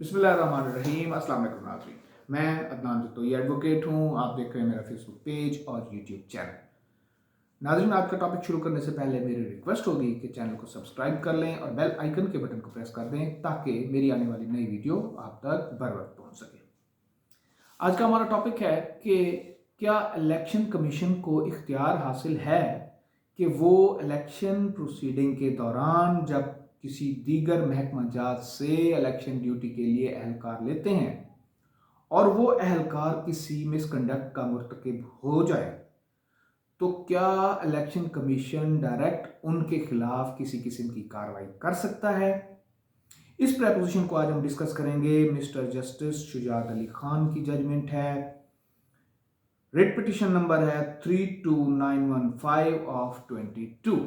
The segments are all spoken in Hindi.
बिस्मिल्लाहिर्रहमानिर्रहीम। अस्सलाम वालेकुम नाज़रीन, मैं अदनान जत्तोई एडवोकेट हूँ। आप देख रहे हैं मेरा फेसबुक पेज और यूट्यूब चैनल। नाज़रीन, आज का टॉपिक शुरू करने से पहले मेरी रिक्वेस्ट होगी कि चैनल को सब्सक्राइब कर लें और बेल आइकन के बटन को प्रेस कर दें ताकि मेरी आने वाली नई वीडियो आप तक बर वक्त पहुँच सके। आज का हमारा टॉपिक है कि क्या इलेक्शन कमीशन को इख्तियार हासिल है कि वो इलेक्शन प्रोसीडिंग के दौरान जब किसी दीगर महकमा जात से इलेक्शन ड्यूटी के लिए एहलकार लेते हैं और वो एहलकार किसी मिसकंडक्ट का मुर्तकिब हो जाए तो क्या इलेक्शन कमीशन डायरेक्ट उनके खिलाफ किसी किस्म की कार्रवाई कर सकता है। इस प्रपोजिशन को आज हम डिस्कस करेंगे। मिस्टर जस्टिस शुजात अली खान की जजमेंट है। रिट पिटिशन नंबर है 32915 of 22।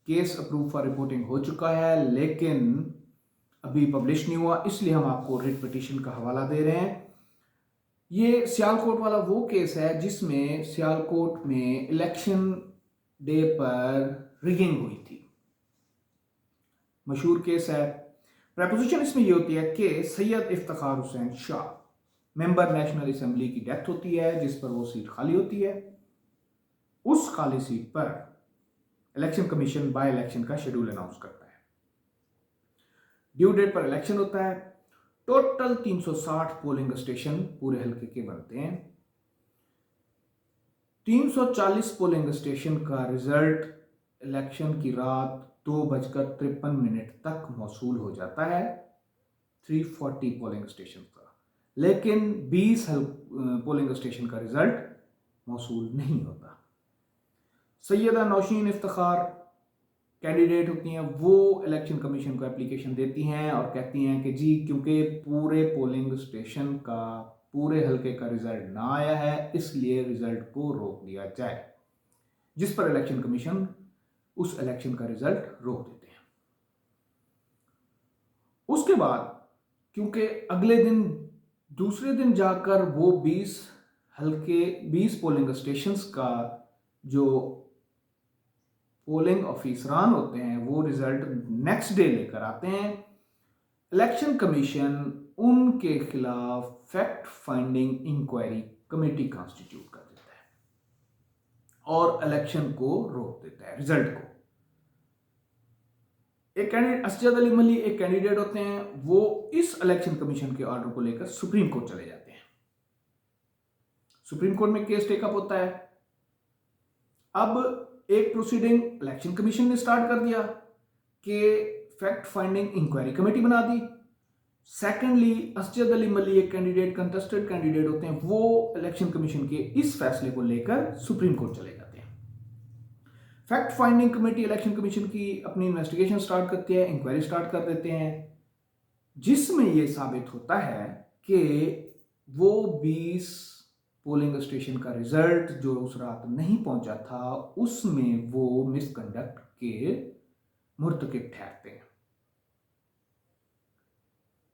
Case approve for reporting हो चुका है लेकिन अभी पब्लिश नहीं हुआ, इसलिए हम आपको रिट पिटिशन का हवाला दे रहे हैं। ये सियालकोट वाला वो केस है जिसमें सियालकोट में इलेक्शन डे पर रिगिंग हुई थी। मशहूर केस है। प्रपोजिशन इसमें ये होती है कि Syed Iftikhar Hussain Shah member national assembly की डेथ होती है जिस पर वो सीट खाली होती है। उस खाली सीट पर इलेक्शन कमीशन बाय इलेक्शन का शेड्यूल अनाउंस करता है। ड्यू डेट पर इलेक्शन होता है। टोटल 360 पोलिंग स्टेशन पूरे हल्के के बनते हैं। 340 पोलिंग स्टेशन का रिजल्ट इलेक्शन की रात 2:53 तक मौसूल हो जाता है। 340 पोलिंग स्टेशन का, लेकिन 20 पोलिंग स्टेशन का रिजल्ट मौसूल नहीं होता। सैयदा नौशीन इफ्तिखार कैंडिडेट होती हैं, वो इलेक्शन कमीशन को एप्लीकेशन देती हैं और कहती हैं कि जी क्योंकि पूरे पोलिंग स्टेशन का पूरे हल्के का रिजल्ट ना आया है इसलिए रिजल्ट को रोक दिया जाए, जिस पर इलेक्शन कमीशन उस इलेक्शन का रिजल्ट रोक देते हैं। उसके बाद क्योंकि अगले दिन दूसरे दिन जाकर वो 20 पोलिंग स्टेशंस का जो पोलिंग ऑफिसरान होते हैं वो रिजल्ट नेक्स्ट डे लेकर आते हैं। इलेक्शन कमीशन उनके खिलाफ fact finding inquiry committee constitute कर देता है और इलेक्शन को रोक देता है, रिजल्ट को। एक कैंडिडेट असजद अली मली एक कैंडिडेट होते हैं, वो इस इलेक्शन कमीशन के ऑर्डर को लेकर सुप्रीम कोर्ट चले जाते हैं। सुप्रीम कोर्ट में केस टेकअप होता है। अब एक प्रोसीडिंग इलेक्शन कमीशन ने स्टार्ट कर दिया कि फैक्ट फाइंडिंग इंक्वायरी कमेटी बना दी। सेकेंडली असजद अली मली एक कैंडिडेट कंटेस्टेड कैंडिडेट होते हैं, वो इलेक्शन कमीशन के इस फैसले को लेकर सुप्रीम कोर्ट चले जाते हैं। Fact finding committee election commission की अपनी इन्वेस्टिगेशन स्टार्ट करती है, इंक्वायरी स्टार्ट कर देते हैं, जिसमें यह साबित होता है कि वो 20 पोलिंग स्टेशन का रिजल्ट जो उस रात नहीं पहुंचा था उसमें वो मिसकंडक्ट के मुर्तकिब ठहरते हैं।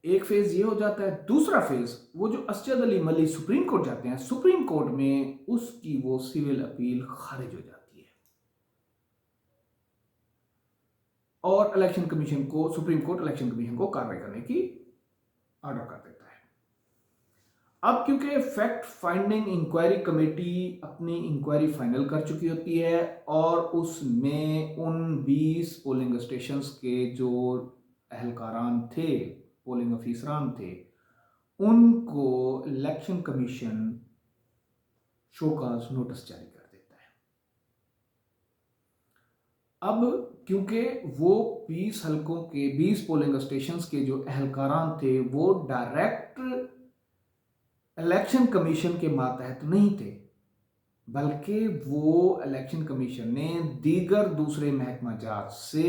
एक फेज ये हो जाता है। दूसरा फेज, वो जो असजद अली मली सुप्रीम कोर्ट जाते हैं, सुप्रीम कोर्ट में उसकी वो सिविल अपील खारिज हो जाती है और इलेक्शन कमीशन को, सुप्रीम कोर्ट इलेक्शन कमीशन को कार्रवाई करने की ऑर्डर कर देता है। अब क्योंकि फैक्ट फाइंडिंग इंक्वायरी कमेटी अपनी इंक्वायरी फाइनल कर चुकी होती है और उसमें उन 20 पोलिंग स्टेशंस के जो एहलकारान थे, पोलिंग ऑफिसरान थे, उनको इलेक्शन कमीशन शोकाज नोटिस जारी कर देता है। अब क्योंकि वो 20 हलकों के 20 पोलिंग स्टेशंस के जो एहलकारान थे वो डायरेक्ट इलेक्शन कमीशन के मातहत नहीं थे, बल्कि वो इलेक्शन कमीशन ने दीगर दूसरे महकमा जात से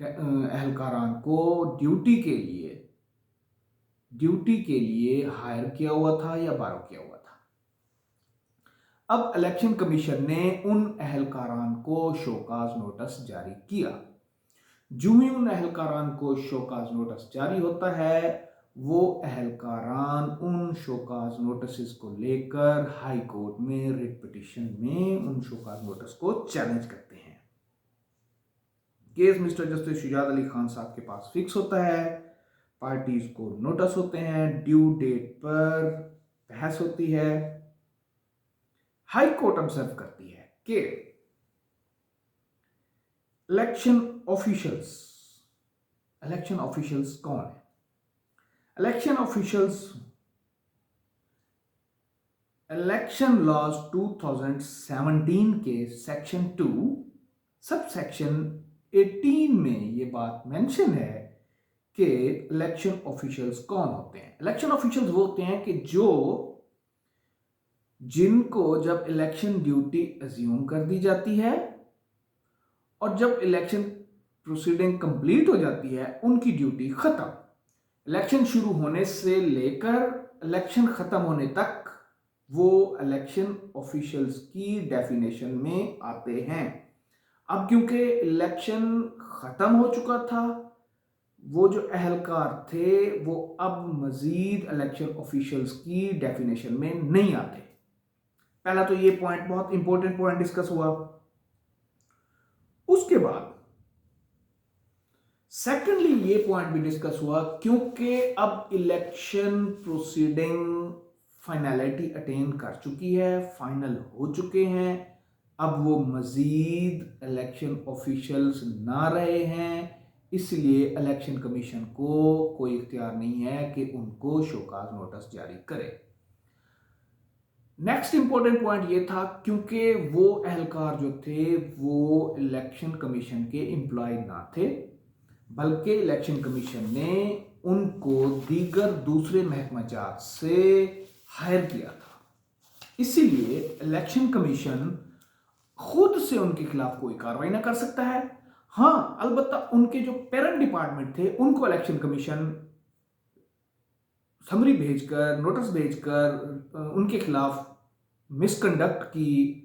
एहलकारान को ड्यूटी के लिए हायर किया हुआ था या बारो किया हुआ था। अब इलेक्शन कमीशन ने उन एहलकारान को शोकाज नोटिस जारी किया। जो ही उन एहलकारान को शोकाज नोटिस जारी होता है, वो एहलकारान उन शोकाज नोटिस को लेकर हाई कोर्ट में रिट पिटिशन में उन शोकाज नोटिस को चैलेंज करते हैं। Case mister justice Shujaat Ali Khan साहब के पास फिक्स होता है। पार्टीज को नोटिस होते हैं, ड्यू डेट पर बहस होती है। हाई कोर्ट ऑब्जर्व करती है कि इलेक्शन ऑफिशियल्स कौन है? इलेक्शन ऑफिशियल्स इलेक्शन लॉज 2017 के सेक्शन 2 सब सेक्शन 18 में ये बात मेंशन है कि इलेक्शन ऑफिशियल्स कौन होते हैं। इलेक्शन ऑफिशियल्स वो होते हैं कि जिनको जब इलेक्शन ड्यूटी अज्यूम कर दी जाती है और जब इलेक्शन प्रोसीडिंग कंप्लीट हो जाती है उनकी ड्यूटी खत्म। इलेक्शन शुरू होने से लेकर इलेक्शन खत्म होने तक वो इलेक्शन ऑफिशियल्स की डेफिनेशन में आते हैं। अब क्योंकि इलेक्शन खत्म हो चुका था, वो जो अहलकार थे वो अब मजीद इलेक्शन ऑफिशियल्स की डेफिनेशन में नहीं आते। पहला तो ये पॉइंट, बहुत इंपॉर्टेंट पॉइंट डिस्कस हुआ। उसके बाद सेकेंडली ये पॉइंट भी डिस्कस हुआ, क्योंकि अब इलेक्शन प्रोसीडिंग फाइनलिटी अटेन कर चुकी है, फाइनल हो चुके हैं, अब वो मजीद इलेक्शन ऑफिशियल्स ना रहे हैं, इसलिए इलेक्शन कमीशन को कोई इख्तियार नहीं है कि उनको शोकाज नोटिस जारी करे। नेक्स्ट इंपॉर्टेंट पॉइंट ये था, क्योंकि वो अहलकार जो थे वो इलेक्शन कमीशन के एम्प्लॉय ना थे, बल्कि इलेक्शन कमीशन ने उनको दीगर दूसरे महकमा जात से हायर किया था, इसीलिए इलेक्शन कमीशन खुद से उनके खिलाफ कोई कार्रवाई ना कर सकता है। हाँ, अलबत्ता उनके जो पेरेंट डिपार्टमेंट थे उनको इलेक्शन कमीशन समरी भेजकर, नोटिस भेजकर उनके खिलाफ मिसकंडक्ट की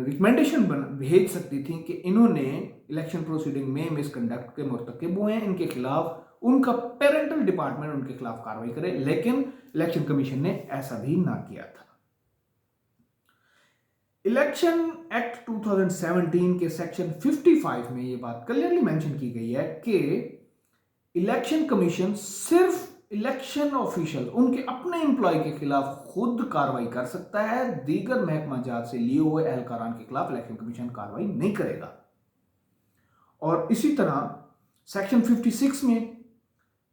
रिकमेंडेशन भेज सकती थी कि इन्होंने इलेक्शन प्रोसीडिंग में मिसकंडक्ट के मुर्तकिब हुए हैं, इनके खिलाफ उनका पेरेंटल डिपार्टमेंट उनके खिलाफ कार्रवाई करे, लेकिन इलेक्शन कमीशन ने ऐसा भी ना किया था। इलेक्शन एक्ट 2017 के सेक्शन 55 में यह बात क्लियरली मेंशन की गई है कि इलेक्शन कमीशन सिर्फ इलेक्शन ऑफिशियल, उनके अपने एम्प्लॉय के खिलाफ खुद कार्रवाई कर सकता है, दीगर महकमा जात से लिए हुए एहलकारान के खिलाफ इलेक्शन कमीशन कार्रवाई नहीं करेगा। और इसी तरह सेक्शन 56 में,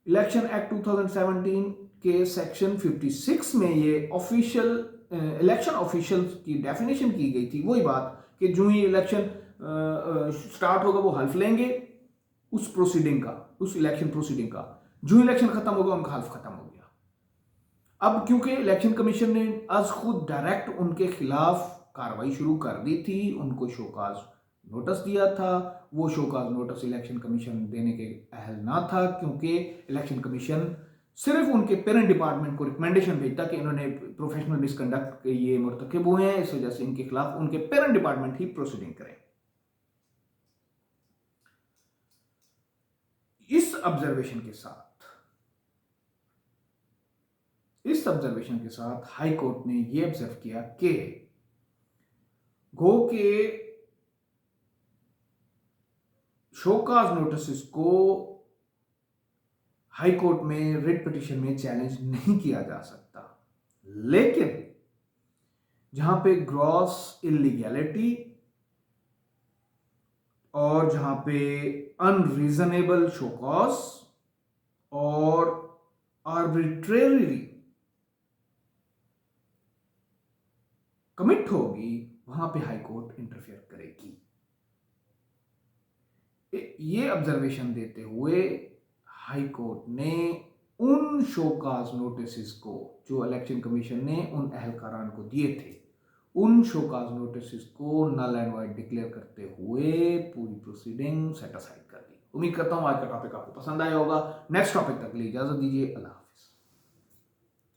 इलेक्शन एक्ट 2017 के सेक्शन 56 में ये ऑफिशियल इलेक्शन ऑफिशियल्स की डेफिनेशन की गई थी, वही बात कि जो ही इलेक्शन स्टार्ट होगा वो हल्फ लेंगे उस प्रोसीडिंग का, उस इलेक्शन प्रोसीडिंग का, जो इलेक्शन खत्म होगा उनका हल्फ खत्म हो गया। अब क्योंकि इलेक्शन कमीशन ने आज खुद डायरेक्ट उनके खिलाफ कार्रवाई शुरू कर दी थी, उनको शोकाज नोटिस दिया था, वो शोकाज नोटिस इलेक्शन कमीशन देने के अहल ना था, क्योंकि इलेक्शन कमीशन सिर्फ उनके पेरेंट डिपार्टमेंट को रिकमेंडेशन भेजता कि इन्होंने प्रोफेशनल मिसकंडक्ट के ये मुर्तकिब हुए हैं, इस वजह से इनके खिलाफ उनके पेरेंट डिपार्टमेंट ही प्रोसीडिंग करें। इस ऑब्जर्वेशन के साथ हाई कोर्ट ने यह ऑब्जर्व किया कि गो के शोकाज नोटिस को हाई कोर्ट में रिट पिटीशन में चैलेंज नहीं किया जा सकता, लेकिन जहां पे ग्रॉस इलीगैलिटी और जहां पे अनरीजनेबल शोकॉज और आर्बिट्रेरी कमिट होगी, वहां पे हाई कोर्ट इंटरफेयर करेगी। ये ऑब्जर्वेशन देते हुए हाई कोर्ट ने उन शोकाज नोटिस को जो इलेक्शन कमीशन ने उन अहलकारान को दिए थे, उन शोकाज नोटिस को नल एंड वाइड डिक्लेयर करते हुए पूरी प्रोसीडिंग सेट असाइड कर दी। उम्मीद करता हूं आज का टॉपिक आपको पसंद आया होगा। नेक्स्ट टॉपिक तक के लिए इजाजत दीजिए। अल्लाह।